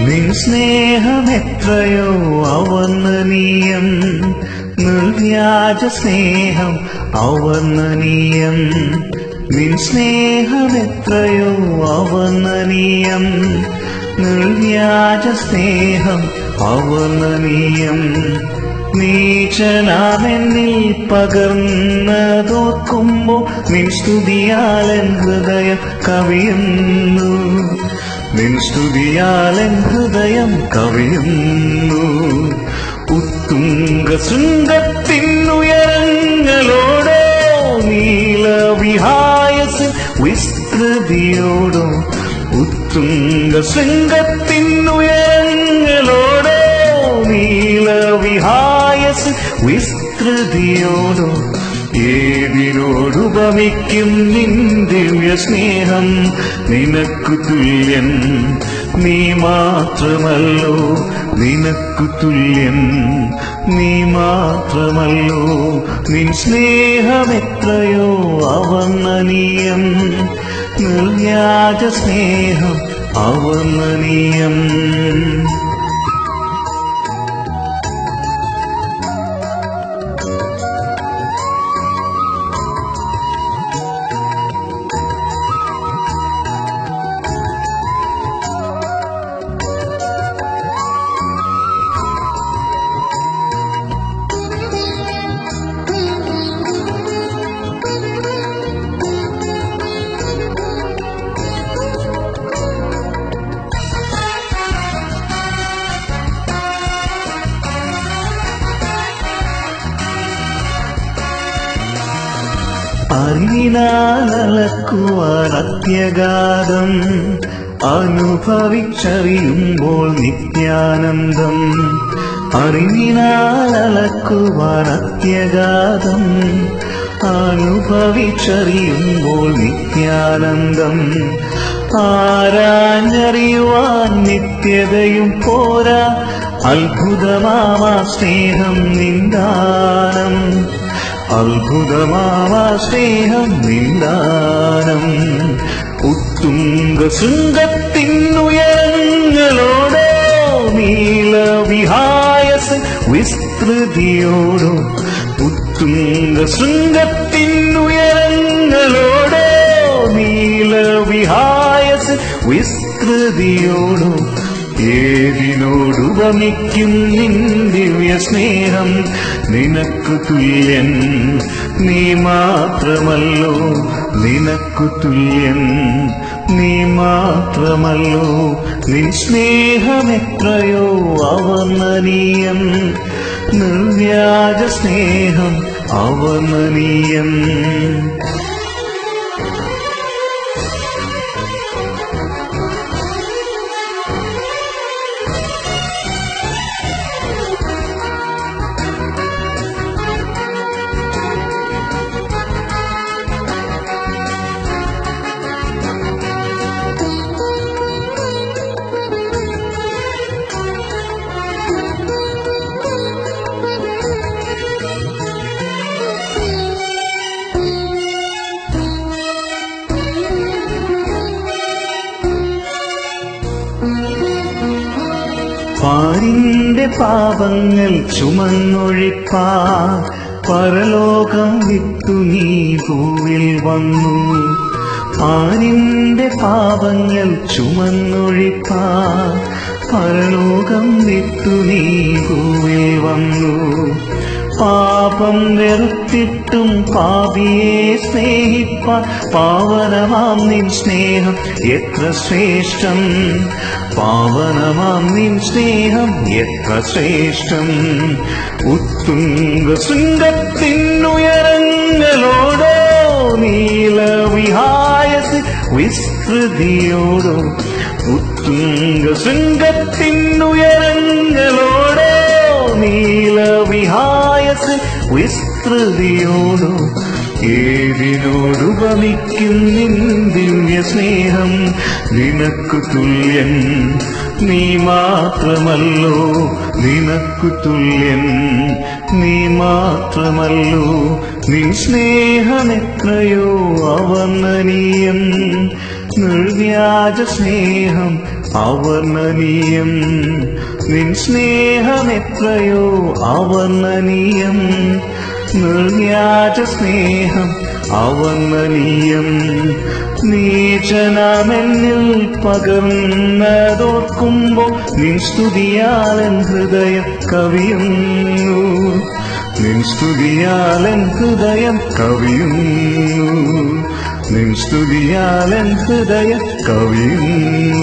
നിൻ സ്നേഹമെത്രയോ അവർണ്ണനീയം, നിർവ്യാജ സ്നേഹം അവർണ്ണനീയം. നിൻ സ്നേഹമെത്രയോ അവർണ്ണനീയം, നിർവ്യാജ സ്നേഹം അവർണ്ണനീയം. നീചനാമെന്നിൽ പകർന്നതോർക്കുമ്പോ നിൻ സ്തുതിയാലൻ ഹൃദയം കവിയുന്നു, നിൻ സ്തുതിയാലൻ ഹൃദയം കവിയുന്നു. ഉത്തുംഗ ശൃംഗത്തിനുയരങ്ങളോടോ നീലവിഹായസ് വിസ്തൃതിയോടോ, ഉത്തുംഗ ശൃംഗത്തിനുയരങ്ങളോടോ നീലവിഹായസ് വിസ്തൃതിയോടോ. ഏതിനോടുപമിക്കും നിൻ ദിവ്യ സ്നേഹം, നിനക്കു തുല്യൻ നീ മാത്രമല്ലോ, നിനക്കു തുല്യൻ നീ മാത്രമല്ലോ. നിൻ സ്നേഹമെത്രയോ അവർണ്ണനീയം, നിർവ്യാജ സ്നേഹം അവർണ്ണനീയം. അറിവിനാലക്കുവാൻ അത്യഗാധം, അനുഭവിച്ചറിയുമ്പോൾ നിത്യാനന്ദം. അറിവിനാലക്കുവാൻ അത്യഗാധം, അനുഭവിച്ചറിയുമ്പോൾ നിത്യാനന്ദം. ആരാഞ്ഞറിയുവാൻ നിത്യതയും പോരാ, അത്ഭുതമാവാ സ്നേഹം നിന്ദാനം, അത്ഭുതമാവാ സ്നേഹം നിന്ദാനം. ഉത്തുംഗ ശൃംഗത്തിനുയരങ്ങളോടോ നീലവിഹായസ് വിസ്തൃതിയോടോ, ഉത്തുംഗ ശൃംഗത്തിനുയരങ്ങളോടോ നീലവിഹായസ് വിസ്തൃതിയോടോ. ഏതിനോടുപമിക്കും നിൻ ദിവ്യ സ്നേഹം, നിനക്കു തുല്യൻ നീ മാത്രമല്ലോ, നിനക്കു തുല്യൻ നീ മാത്രമല്ലോ. നിൻ സ്നേഹമെത്രയോ അവർണ്ണനീയം, നിർവ്യാജ സ്നേഹം അവർണ്ണനീയം. പാരിന്റെ പാപങ്ങൾ ചുമന്നൊഴിപ്പാൻ പരലോകം വിട്ടു നീ ഭൂവിൽ വന്നു. പാരിന്റെ പാപങ്ങൾ ചുമന്നൊഴിപ്പാൻ പരലോകം വിട്ടു നീ ഭൂവിൽ വന്നു. പാപം വെറുത്തിട്ടും പാപിയെ സ്നേഹിപ്പാൻ പാവനമാം നിൻ സ്നേഹം എത്ര ശ്രേഷ്ഠം, പാവനമാം നിൻ സ്നേഹം എത്ര ശ്രേഷ്ഠം. ഉത്തുംഗ ശൃംഗത്തിനുയരങ്ങളോടോ നീലവിഹായസ് വിസ്തൃതിയോടോ, ഉത്തുംഗ ശൃംഗത്തിനുയരങ്ങളോടോ നീലവിഹായസ് വിസ്തൃതിയോടോ. ഏതിനോടുപമിക്കും നിൻ ദിവ്യ സ്നേഹം, നിനക്കു തുല്യൻ നീ മാത്രമല്ലോ, നിനക്കു തുല്യൻ നീ മാത്രമല്ലോ. നിൻ സ്നേഹമെത്രയോ അവർണ്ണനീയം, നിർവ്യാജ സ്നേഹം അവർണ്ണനീയം നിൻ സ്നേഹമെത്രയോ അവർണ്ണനീയം നിർവ്യാജ സ്നേഹം അവർണ്ണനീയം നീചനാമെന്നിൽ പകർന്നതോർക്കുമ്പോൾ നിൻ സ്തുതിയാലൻ ഹൃദയം കവിയുന്നു നിൻ സ്തുതിയാലൻ ഹൃദയം കവിയുന്നു നിൻ സ്തുതിയാലൻ ഹൃദയം കവിയുന്നു